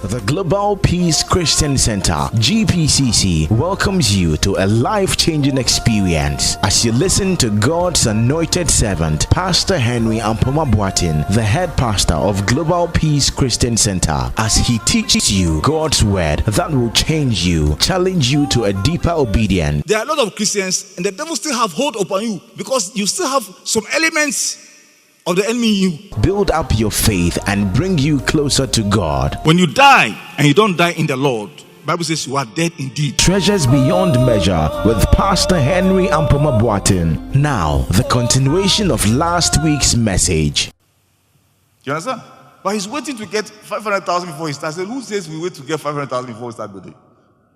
The Global Peace Christian Center, GPCC, welcomes you to a life-changing experience as you listen to God's anointed servant, Pastor Henry AMPOMAH-BOATEng, the head pastor of Global Peace Christian Center, as he teaches you God's word that will change you, challenge you to a deeper obedience. There are a lot of Christians, and the devil still have hold upon you because you still have some elements of the enemy in you. Build up your faith and bring you closer to God. When you die and you don't die in the Lord, the Bible says you are dead indeed. Treasures beyond measure with Pastor Henry AMPOMAH-BOATEng. Now, the continuation of last week's message. You understand? But he's waiting to get 500,000 before he starts. Who says we wait to get 500,000 before we start building?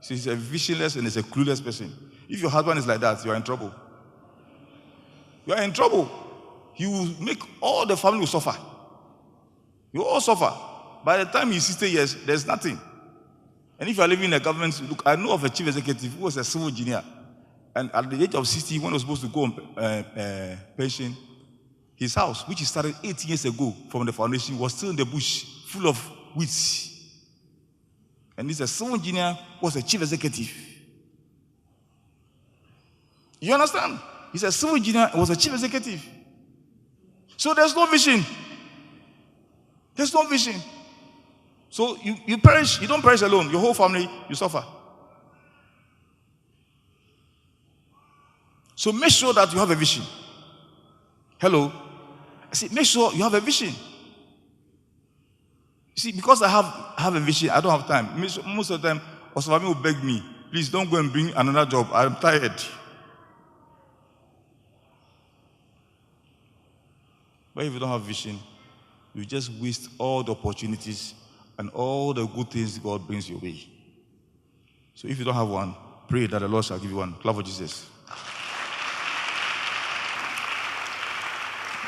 So he's a visionless and he's a clueless person. If your husband is like that, you are in trouble. You are in trouble. You will make all the family will suffer. You all suffer. By the time he's 60 years, there's nothing. And if you are living in a government, look, I know of a chief executive who was a civil engineer. And at the age of 60, when he was supposed to go on pension, his house, which he started 8 years ago from the foundation, was still in the bush, full of weeds. And this a civil engineer who was a chief executive. You understand? He's a civil engineer and was a chief executive. So there's no vision. There's no vision. So you perish, you don't perish alone. Your whole family, you suffer. So make sure that you have a vision. Hello? I say, make sure you have a vision. You see, because I have a vision, I don't have time. Most of the time, Osavami will beg me, please don't go and bring another job. I'm tired. But if you don't have vision, you just waste all the opportunities and all the good things God brings your way. So if you don't have one, pray that the Lord shall give you one. Clap for Jesus.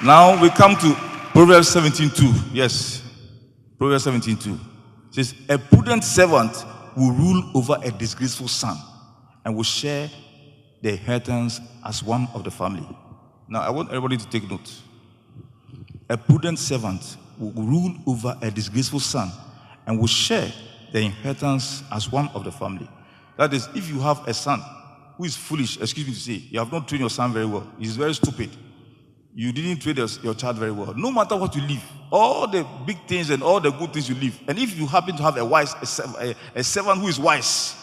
Now we come to Proverbs 17:2. Yes, Proverbs 17:2. It says, a prudent servant will rule over a disgraceful son and will share the inheritance as one of the family. Now I want everybody to take note. A prudent servant will rule over a disgraceful son and will share the inheritance as one of the family. That is, if you have a son who is foolish, excuse me to say, you have not trained your son very well, he's very stupid, you didn't train your child very well, no matter what you leave, all the big things and all the good things you leave, and if you happen to have a servant who is wise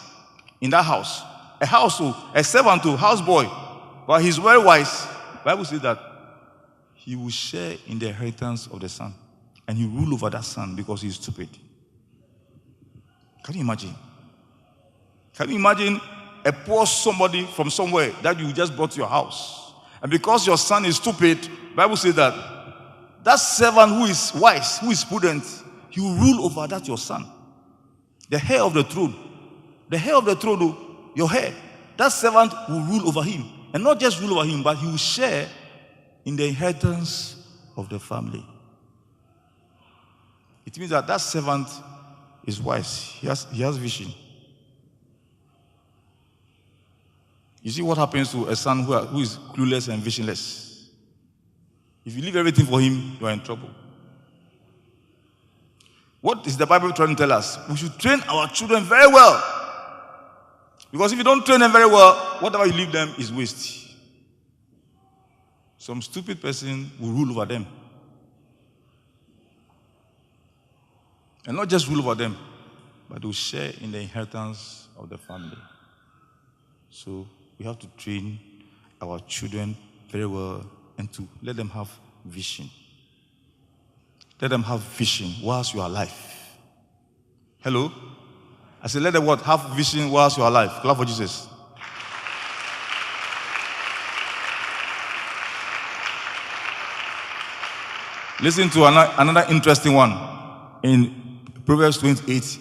in that house, a servant to houseboy, but he's very wise, the Bible says that he will share in the inheritance of the son. And he will rule over that son because he is stupid. Can you imagine? Can you imagine a poor somebody from somewhere that you just brought to your house? And because your son is stupid, the Bible says that that servant who is wise, who is prudent, he will rule over that your son. The heir of the throne. The heir of the throne, your heir. That servant will rule over him. And not just rule over him, but he will share in the inheritance of the family. It means that that servant is wise. He has vision. You see what happens to a son who is clueless and visionless? If you leave everything for him, you are in trouble. What is the Bible trying to tell us? We should train our children very well. Because if you don't train them very well, whatever you leave them is waste. Some stupid person will rule over them. And not just rule over them, but will share in the inheritance of the family. So we have to train our children very well and to let them have vision. Let them have vision whilst you are alive. Hello? I said, let them what? Have vision whilst you are alive. Clap for Jesus. Listen to another interesting one in Proverbs 28,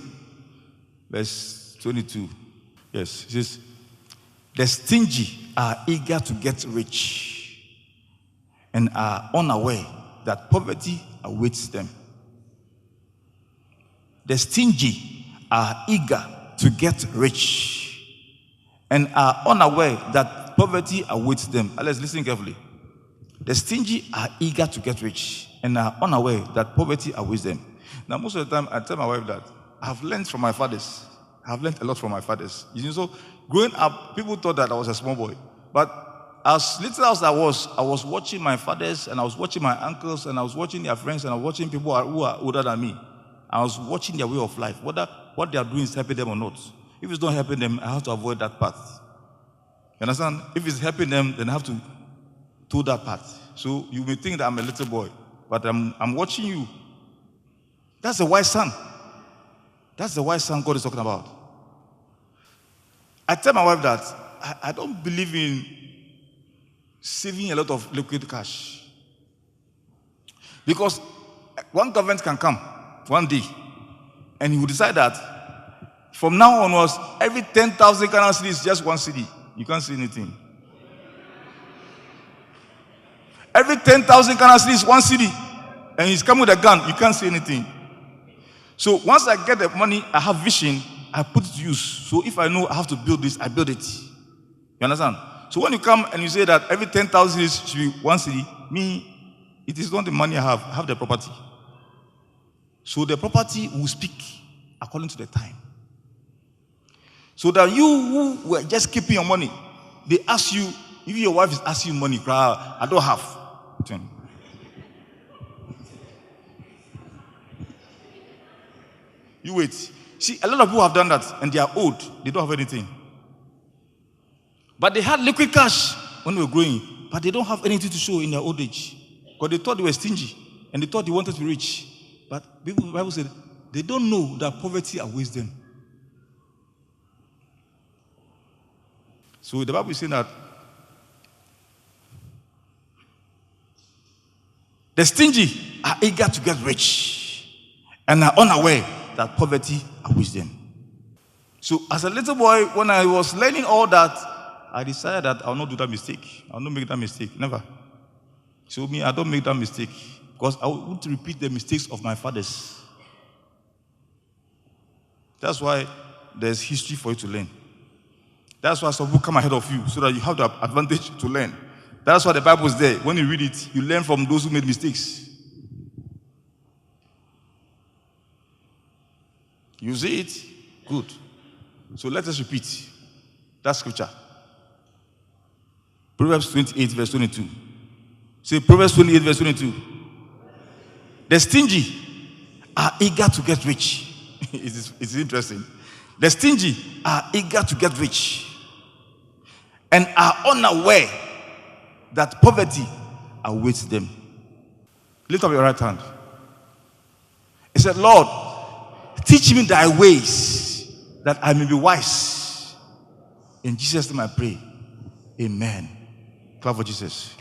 verse 22. Yes, it says, the stingy are eager to get rich and are unaware that poverty awaits them. The stingy are eager to get rich and are unaware that poverty awaits them. Let's listen carefully. The stingy are eager to get rich and are unaware that poverty awaits them. Now, most of the time, I tell my wife that I've learned from my fathers. I've learned a lot from my fathers. You know, so growing up, people thought that I was a small boy. But as little as I was watching my fathers, and I was watching my uncles, and I was watching their friends, and I was watching people who are older than me. I was watching their way of life, whether what they are doing is helping them or not. If it's not helping them, I have to avoid that path. You understand? If it's helping them, then I have to do that path. So you may think that I'm a little boy, but I'm watching you. That's the wise son. That's the wise son God is talking about. I tell my wife that I don't believe in saving a lot of liquid cash. Because one government can come one day and he will decide that from now onwards, every 10,000 Ghana cedi is just one cedi. You can't see anything. Every 10,000 Ghana cedi is one cedi. And he's coming with a gun. You can't see anything. So once I get the money, I have vision, I put it to use. So if I know I have to build this, I build it. You understand? So when you come and you say that every 10,000 should be one cedi, me, it is not the money I have the property. So the property will speak according to the time. So that you who were just keeping your money, they ask you, if your wife is asking you money, I don't have. You wait. See, a lot of people have done that and they are old. They don't have anything. But they had liquid cash when they were growing, but they don't have anything to show in their old age. Because they thought they were stingy and they thought they wanted to be rich. But the Bible said they don't know that poverty outweighs them. So the Bible is saying that the stingy are eager to get rich and are unaware that poverty outweighs them. So as a little boy, when I was learning all that, I decided that I'll not do that mistake. I'll not make that mistake. Never. So me, I don't make that mistake because I want to repeat the mistakes of my fathers. That's why there's history for you to learn. That's why some people come ahead of you so that you have the advantage to learn. That's why the Bible is there. When you read it, you learn from those who made mistakes. You see it? Good. So let us repeat that scripture. Proverbs 28, verse 22. Say Proverbs 28, verse 22. The stingy are eager to get rich. It's interesting. The stingy are eager to get rich and are unaware that poverty awaits them. Lift up your right hand. He said, Lord, teach me thy ways that I may be wise. In Jesus' name I pray. Amen. Clap for Jesus.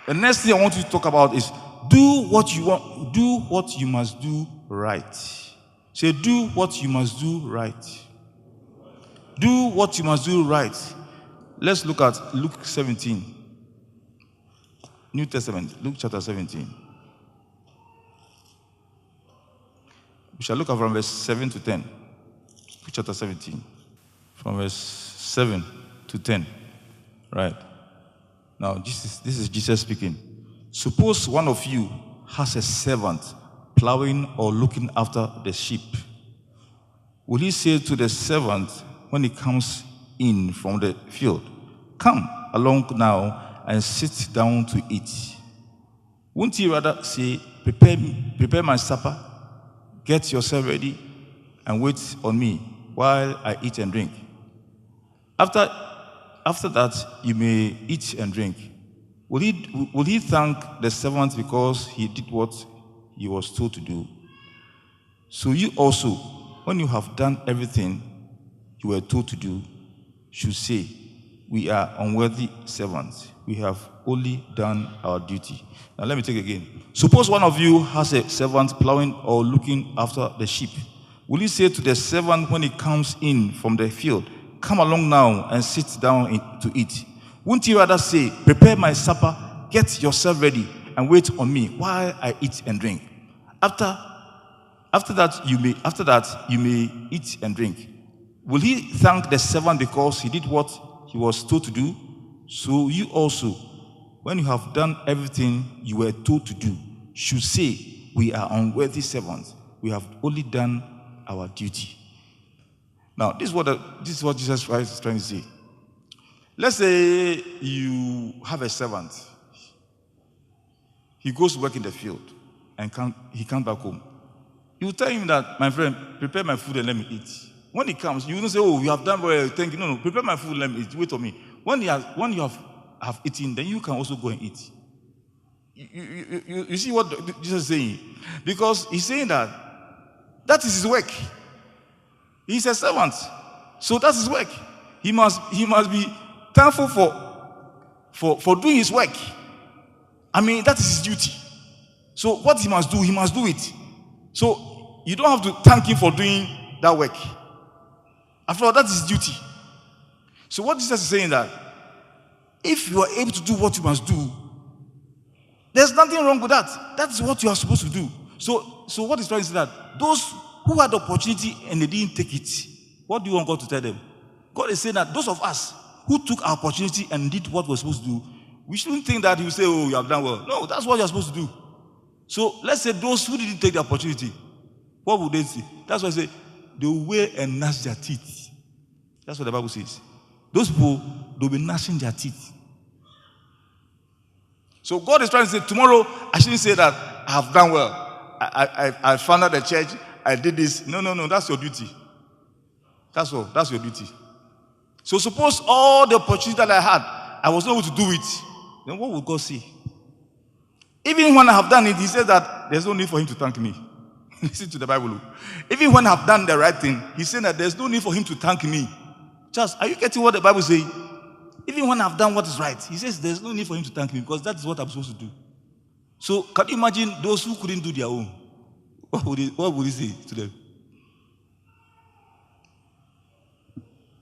The next thing I want you to talk about is do what you want, do what you must do right. Say, do what you must do right. Do what you must do right. Let's look at Luke 17. New Testament, Luke chapter 17. We shall look at from verse 7 to 10. Luke chapter 17. From verse 7 to 10. Right. Now, this is Jesus speaking. Suppose one of you has a servant plowing or looking after the sheep. Will he say to the servant when he comes in from the field, come along now and sit down to eat? Won't he rather say, prepare my supper, get yourself ready, and wait on me while I eat and drink? After that, you may eat and drink. Will he thank the servant because he did what he was told to do? So you also, when you have done everything you were told to do, should say, we are unworthy servants. We have only done our duty. Now let me take it again. Suppose one of you has a servant plowing or looking after the sheep. Will he say to the servant when he comes in from the field, come along now and sit down to eat? Won't you rather say, prepare my supper, get yourself ready, and wait on me while I eat and drink? After that you may eat and drink. Will he thank the servant because he did what he was told to do? So you also, when you have done everything you were told to do, should say, we are unworthy servants. We have only done our duty. Now, this is what Jesus Christ is trying to say. Let's say you have a servant. He goes to work in the field and he comes back home. You tell him that, my friend, prepare my food and let me eat. When he comes, you don't say, oh, you have done well, thank you. No, prepare my food and let me eat. Wait for me. When you have eaten, then you can also go and eat. You see what Jesus is saying? Because he's saying that is his work. He's a servant. So that's his work. He must be thankful for doing his work. I mean, that is his duty. So what he must do it. So you don't have to thank him for doing that work. After all, that is his duty. So what Jesus is saying that if you are able to do what you must do, there's nothing wrong with that. That's what you are supposed to do. So what he's trying to say that those who had the opportunity and they didn't take it, what do you want God to tell them? God is saying that those of us who took our opportunity and did what we're supposed to do, we shouldn't think that he will say, oh, you have done well. No, that's what you're supposed to do. So let's say those who didn't take the opportunity, what would they say? That's why I say they will wear and gnash their teeth. That's what the Bible says. Those people, they'll be gnashing their teeth. So God is trying to say, tomorrow, I shouldn't say that I have done well. I founded the church. I did this. No. That's your duty. That's all. That's your duty. So suppose all the opportunity that I had, I was not able to do it. Then what would God say? Even when I have done it, he says that there's no need for him to thank me. Listen to the Bible. Even when I have done the right thing, he's saying that there's no need for him to thank me. Just, are you getting what the Bible says? Even when I've done what is right, he says there's no need for him to thank me because that is what I'm supposed to do. So can you imagine those who couldn't do their own? What would he say to them?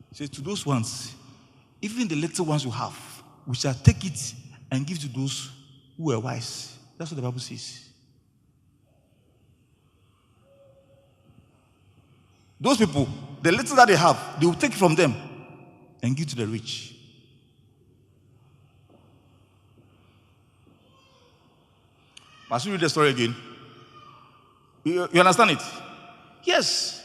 He says, to those ones, even the little ones you have, we shall take it and give to those who are wise. That's what the Bible says. Those people, the little that they have, they will take from them and give to the rich. Must we read the story again? You understand it? Yes.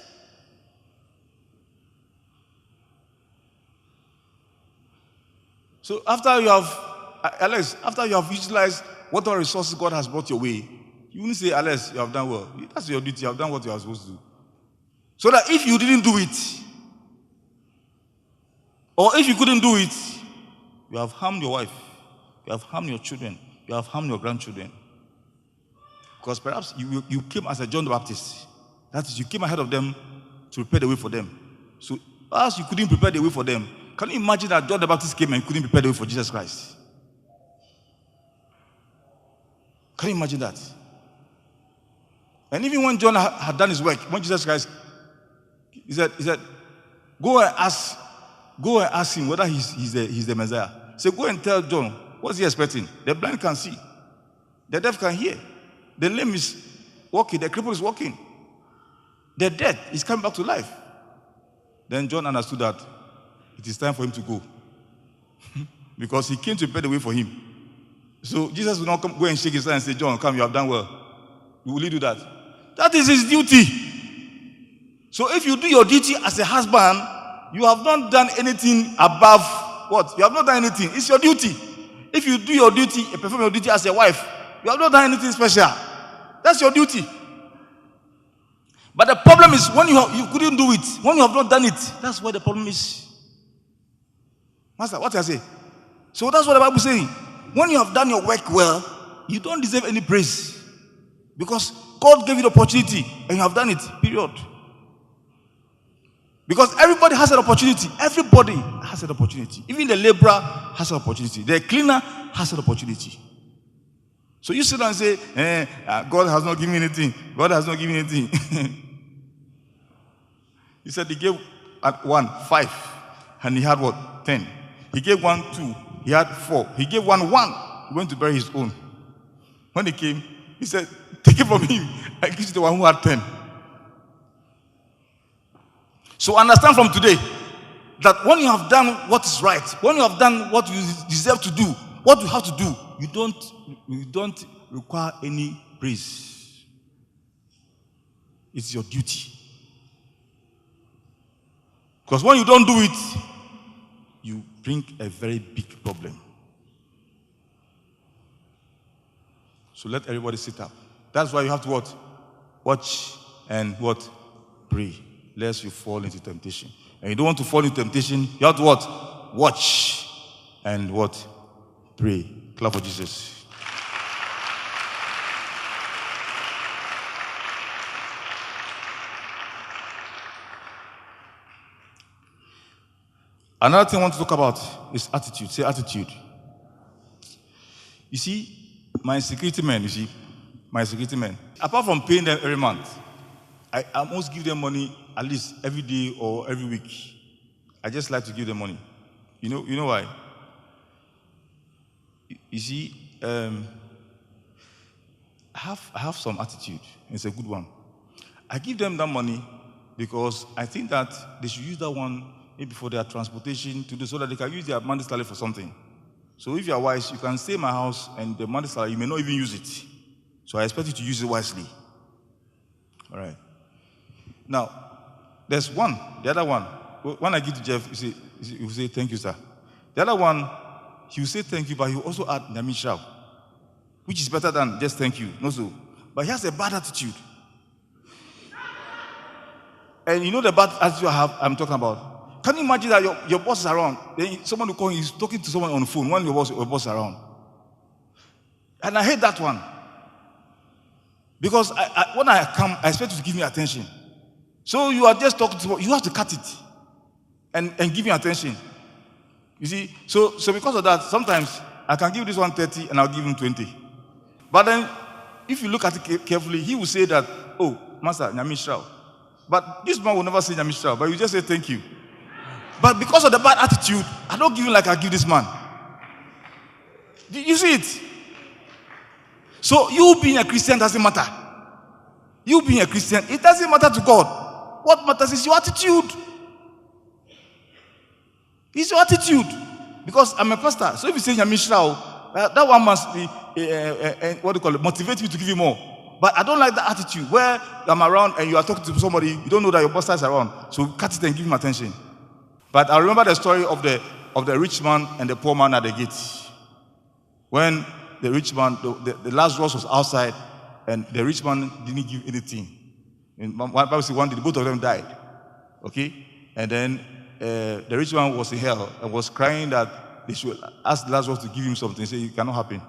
So after you have utilized whatever resources God has brought your way, you wouldn't say, Alex, you have done well. That's your duty. You have done what you are supposed to do. So that if you didn't do it, or if you couldn't do it, you have harmed your wife, you have harmed your children, you have harmed your grandchildren. Because perhaps you came as a John the Baptist. That is, you came ahead of them to prepare the way for them. So as you couldn't prepare the way for them, can you imagine that John the Baptist came and couldn't prepare the way for Jesus Christ? Can you imagine that? And even when John had done his work, when Jesus Christ, he said, go and ask him whether he's the Messiah. So go and tell John, what's he expecting? The blind can see, the deaf can hear, the lame is walking, the cripple is walking, the dead is coming back to life. Then John understood that it is time for him to go. Because he came to prepare the way for him. So Jesus will not go and shake his hand and say, John, come, you have done well. Will he do that? That is his duty. So if you do your duty as a husband, you have not done anything above what? You have not done anything. It's your duty. If you do your duty, you perform your duty as a wife, you have not done anything special. That's your duty. But the problem is when you couldn't do it, when you have not done it, that's where the problem is. Master, what I say? So that's what the Bible is saying. When you have done your work well, you don't deserve any praise. Because God gave you the opportunity and you have done it, period. Because everybody has an opportunity. Everybody has an opportunity. Even the laborer has an opportunity. The cleaner has an opportunity. So you sit down and say, God has not given me anything. God has not given me anything. He said he gave at 1, 5. And he had what? 10. He gave 1, 2. He had 4. He gave 1, 1. He went to bury his own. When he came, he said, take it from him and give it to the one who had 10. So understand from today that when you have done what is right, when you have done what you deserve to do, what you have to do, you don't require any praise. It's your duty. Because when you don't do it, you bring a very big problem. So let everybody sit up. That's why you have to what? Watch and what? Pray, lest you fall into temptation. And you don't want to fall into temptation, you have to what? Watch and what? Pray. Clap for Jesus. Another thing I want to talk about is attitude. Say attitude. You see, my security men, apart from paying them every month, I must give them money at least every day or every week. I just like to give them money. You know why? You see, I have some attitude. It's a good one. I give them that money because I think that they should use that one maybe for their transportation to do so that they can use their money salary for something. So if you are wise, you can stay in my house and the money salary, you may not even use it. So I expect you to use it wisely. All right. Now, there's one. The other one, when I give to Jeff, you say, thank you, sir. The other one, he will say thank you, but he will also add Nyamisha, which is better than just thank you. No, so. But he has a bad attitude. And you know the bad attitude I'm talking about? Can you imagine that your boss is around, then someone will call you, he's talking to someone on the phone when your boss is around? And I hate that one. Because when I come, I expect you to give me attention. So you are just talking to, you have to cut it and give me attention. You see, so because of that, sometimes I can give this one 30 and I'll give him 20. But then, if you look at it carefully, he will say that, oh, Master, Nyamisha. But this man will never say Nyamisha, but you just say thank you. But because of the bad attitude, I don't give him like I give this man. You see it? So you being a Christian doesn't matter. You being a Christian, it doesn't matter to God. What matters is your attitude. It's your attitude. Because I'm a pastor. So if you say Nyamisha, that one must be, motivate me to give you more. But I don't like that attitude where I'm around and you are talking to somebody, you don't know that your pastor is around. So cut it and give him attention. But I remember the story of the rich man and the poor man at the gate. When the rich man, the Lazarus was outside, and the rich man didn't give anything. And Bible says one day both of them died. Okay? And then the rich man was in hell and was crying that they should ask Lazarus to give him something. He said, it cannot happen.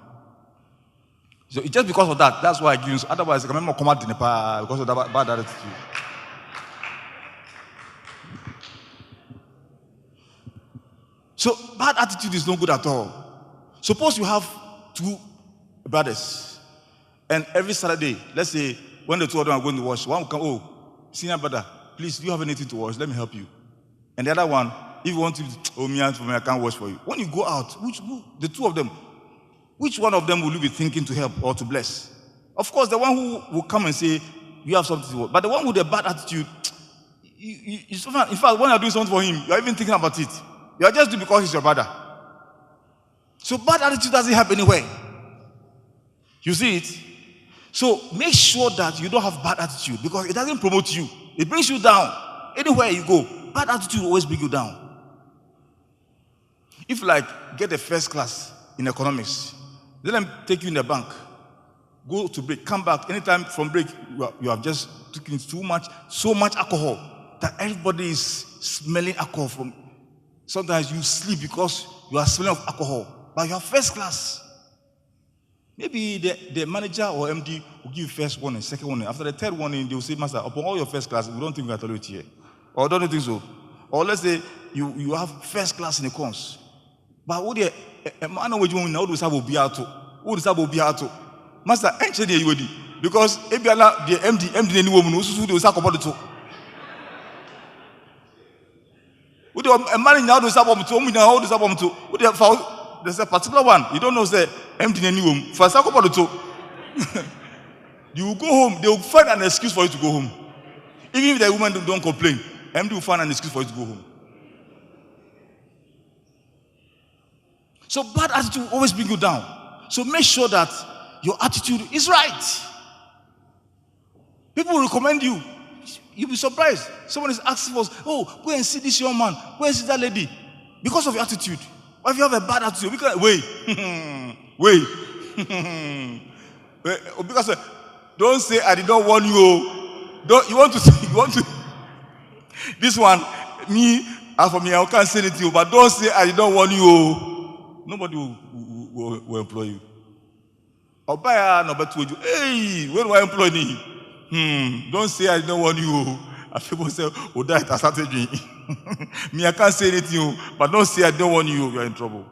So it's just because of that, that's why I give him. Otherwise, I can remember come out in because of that bad attitude. So bad attitude is no good at all. Suppose you have two brothers, and every Saturday, let's say when the two of them are going to wash, one will come, oh, senior brother, please, do you have anything to wash? Let me help you. And the other one, if you want to, oh, me, I can't wash for you. When you go out, the two of them, which one of them will you be thinking to help or to bless? Of course, the one who will come and say, you have something to wash. But the one with the bad attitude, in fact, when you're doing something for him, you're even thinking about it. You are just doing because he's your brother. So bad attitude doesn't help anywhere. You see it? So make sure that you don't have bad attitude because it doesn't promote you. It brings you down. Anywhere you go, bad attitude will always bring you down. If like get a first class in economics, let them take you in the bank, go to break, come back. Anytime from break, you have just taken so much alcohol that everybody is smelling alcohol from. Sometimes you sleep because you are smelling of alcohol, but you are first class. Maybe the manager or MD will give you first warning, second warning. After the third warning, they will say, Master, upon all your first class, we don't think we are tolerate here. Or don't you think so? Or let's say you have first class in the cons. But what the man which one now do sabo biato? Who do sabo biato? Master, enche you ready? Because the MD any woman who do sabo to. A man now do sabo to me now do sabo to. There's a particular one. You don't know say MD any woman for sabo to. You will go home. They will find an excuse for you to go home. Even if the woman don't complain, MD will find an excuse for you to go home. So bad attitude will always bring you down. So make sure that your attitude is right. People will recommend you. You'll be surprised. Someone is asking for, oh, go and see this young man. Go and see that lady. Because of your attitude. Or if you have a bad attitude, we can wait. Because don't say I did not warn you. Don't you want to say, you want to this one, me, as for me, I can't say anything, but don't say I did not warn you. Nobody will employ you. Or buy number 2. Hey, when do I employ me? Don't say I did not warn you. And people say, oh, that I started doing. Me, I can't say anything, but don't say I don't warn you. You are in trouble.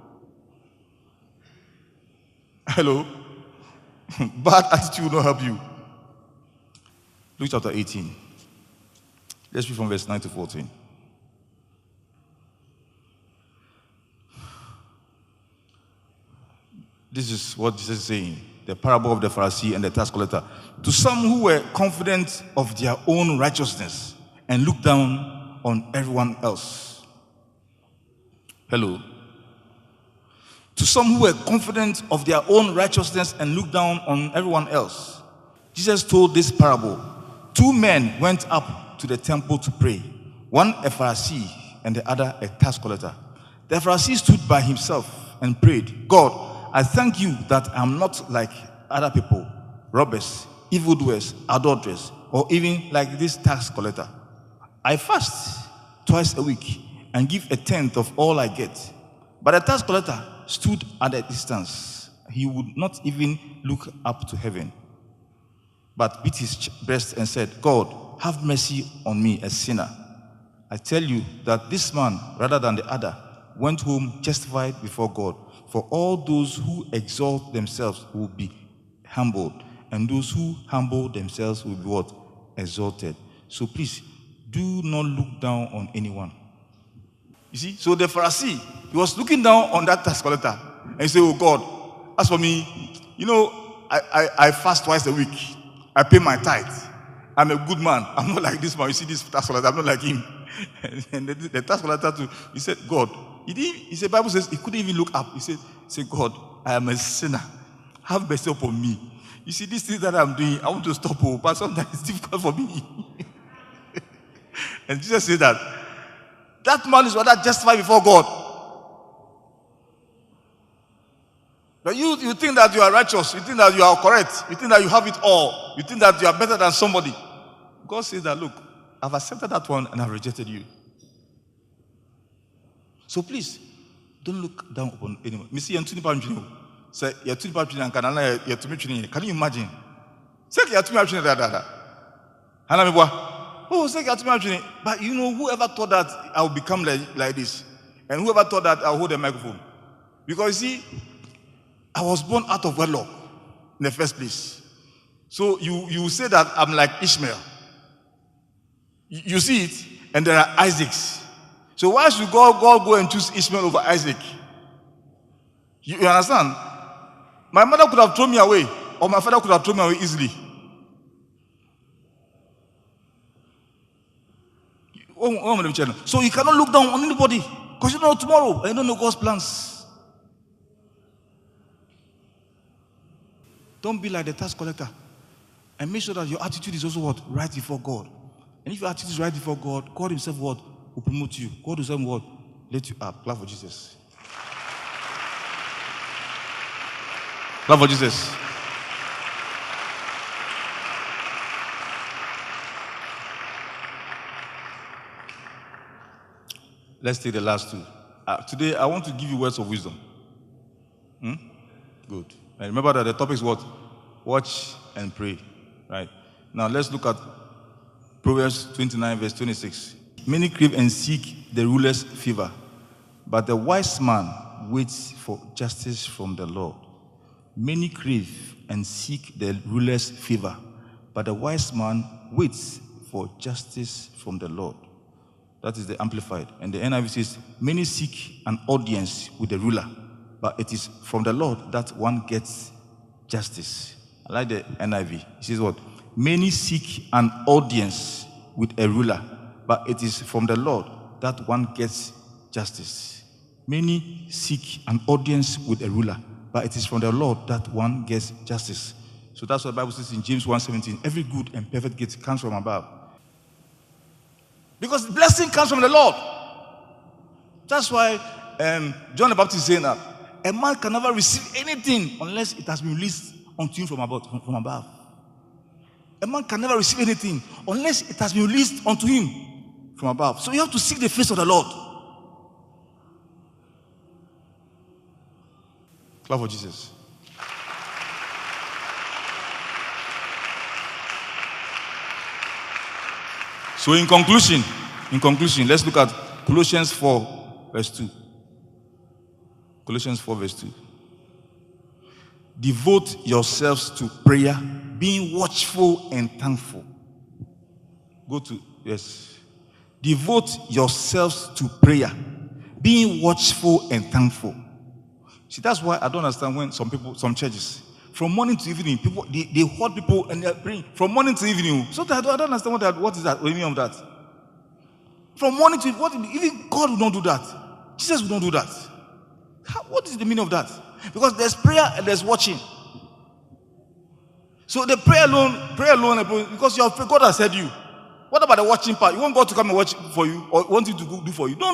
Hello? Bad attitude will not help you. Luke chapter 18. Let's read from verse 9 to 14. This is what Jesus is saying. The parable of the Pharisee and the tax collector. To some who were confident of their own righteousness and looked down on everyone else. Hello. To some who were confident of their own righteousness and looked down on everyone else. Jesus told this parable. 2 men went up to the temple to pray. One a Pharisee and the other a tax collector. The Pharisee stood by himself and prayed, God, I thank you that I am not like other people, robbers, evildoers, adulterers, or even like this tax collector. I fast twice a week and give 1/10 of all I get. But the tax collector stood at a distance. He would not even look up to heaven, but beat his breast and said, God, have mercy on me, a sinner. I tell you that this man, rather than the other, went home justified before God. For all those who exalt themselves will be humbled, and those who humble themselves will be what? Exalted. So please, do not look down on anyone. You see, so the Pharisee, he was looking down on that tax collector, and he said, oh God, as for me, you know, I fast twice a week. I pay my tithe. I'm a good man. I'm not like this man. You see this tax collector, I'm not like him. And the tax collector too, he said, God, he said, Bible says he couldn't even look up. He said, God, I am a sinner. Have mercy upon me. You see, these things that I'm doing, I want to stop, but sometimes it's difficult for me. And Jesus said that man is rather justified before God. But you think that you are righteous, you think that you are correct, you think that you have it all, you think that you are better than somebody. God says that, look, I've accepted that one and I've rejected you. So please, don't look down upon anyone. Can you imagine? But you know, whoever thought that I would become like this, and whoever thought that I'll hold a microphone? Because you see, I was born out of wedlock in the first place. So you say that I'm like Ishmael. You see it, and there are Isaacs. So why should God go and choose Ishmael over Isaac? You understand? My mother could have thrown me away, or my father could have thrown me away easily. So you cannot look down on anybody, because you don't know tomorrow, and you don't know God's plans. Don't be like the tax collector. And make sure that your attitude is also what? Right before God. And if your attitude is right before God, God himself what? Will promote you. God himself what? Let you up. Clap for Jesus. Clap for Jesus. Let's take the last two. Today, I want to give you words of wisdom. Good. And remember that the topic is what? Watch and pray. Right? Now, let's look at Proverbs 29, verse 26. Many crave and seek the ruler's favor, but the wise man waits for justice from the Lord. Many crave and seek the ruler's favor, but the wise man waits for justice from the Lord. That is the Amplified. And the NIV says, many seek an audience with the ruler, but it is from the Lord that one gets justice. I like the NIV. It says what? Many seek an audience with a ruler, but it is from the Lord that one gets justice. Many seek an audience with a ruler, but it is from the Lord that one gets justice. So that's what the Bible says in James 1:17. Every good and perfect gift comes from above. Because blessing comes from the Lord. That's why John the Baptist is saying that a man can never receive anything unless it has been released unto him from above. A man can never receive anything unless it has been released unto him from above. So you have to seek the face of the Lord. Clap for Jesus. So in conclusion, let's look at Colossians 4, verse 2. Colossians 4, verse 2. Devote yourselves to prayer, being watchful and thankful. Devote yourselves to prayer, being watchful and thankful. See, that's why I don't understand when some churches, from morning to evening, people they hold people and they're praying from morning to evening. So I don't understand what is that, what do you mean of that? From morning to even God will not do that. Jesus will not do that. What is the meaning of that? Because there's prayer and there's watching. So the prayer alone, because God has said you. What about the watching part? You want God to come and watch for you, or want Him to do for you? No.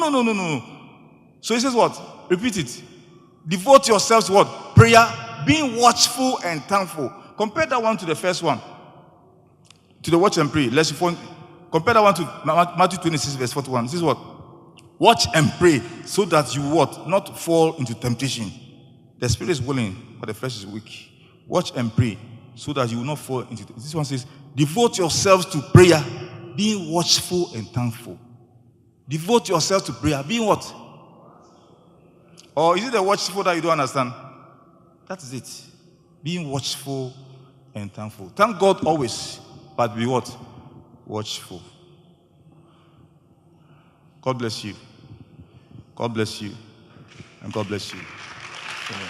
So He says what? Repeat it. Devote yourselves to what? Prayer, being watchful and thankful. Compare that one to the first one. To the watch and pray. Compare that one to Matthew 26, verse 41. This is what? Watch and pray so that you what? Not fall into temptation. The spirit is willing, but the flesh is weak. Watch and pray so that you will not fall into temptation. This one says, devote yourselves to prayer, being watchful and thankful. Devote yourselves to prayer, being what? Or is it the watchful that you don't understand? That is it. Being watchful and thankful. Thank God always, but be what? Watchful. God bless you. God bless you. And God bless you. Amen.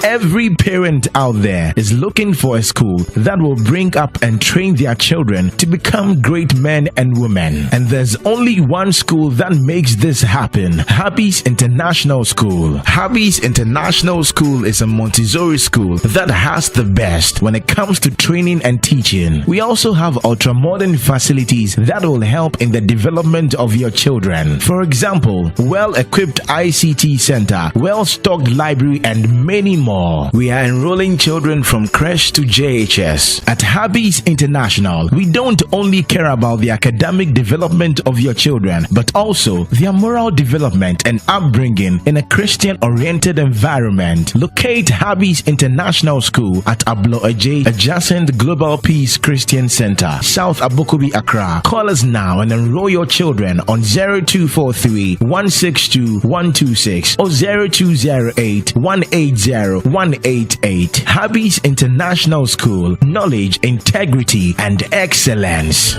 Every parent out there is looking for a school that will bring up and train their children to become great men and women. And there's only one school that makes this happen: Habby's International School. Habby's International School is a Montessori school that has the best when it comes to training and teaching. We also have ultra-modern facilities that will help in the development of your children. For example, well-equipped ICT center, well-stocked library, and many more. We are enrolling children from creche to JHS. At Habby's International, we don't only care about the academic development of your children, but also their moral development and upbringing in a Christian-oriented environment. Locate Habby's International School at Ablo Ajay, adjacent Global Peace Christian Center, South Abokobi, Accra. Call us now and enroll your children on 0243 162 126 or 0208 180 188. Habby's International School. Knowledge, integrity, and excellence.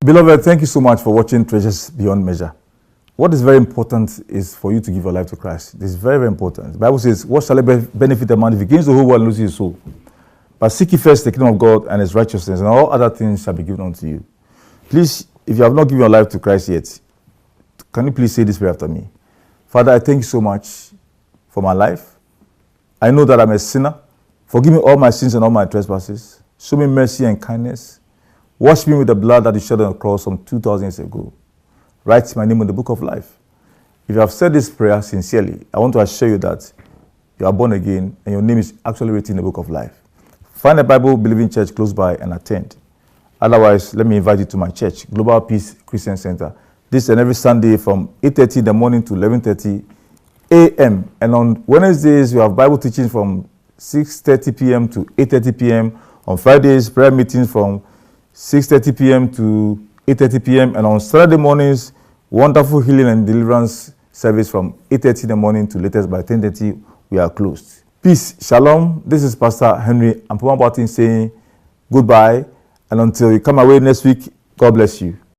Beloved, thank you so much for watching Treasures Beyond Measure. What is very important is for you to give your life to Christ. This is very, very important. The Bible says, what shall it benefit a man if he gains the whole world and loses his soul? But seek ye first the kingdom of God and his righteousness, and all other things shall be given unto you. Please, if you have not given your life to Christ yet, can you please say this prayer after me? Father, I thank you so much for my life. I know that I'm a sinner. Forgive me all my sins and all my trespasses. Show me mercy and kindness. Wash me with the blood that you shed on the cross some 2,000 years ago. Write my name in the book of life. If you have said this prayer sincerely, I want to assure you that you are born again and your name is actually written in the book of life. Find a Bible-believing church close by and attend. Otherwise, let me invite you to my church, Global Peace Christian Center. This and every Sunday from 8:30 in the morning to 11:30 a.m. And on Wednesdays, we have Bible teaching from 6:30 p.m. to 8:30 p.m. On Fridays, prayer meetings from 6:30 p.m. to 8:30 p.m. And on Saturday mornings, wonderful healing and deliverance service from 8:30 in the morning to latest by 10:30, we are closed. Peace, shalom. This is Pastor Henry AMPOMAH-BOATENG saying goodbye. And until you come away next week, God bless you.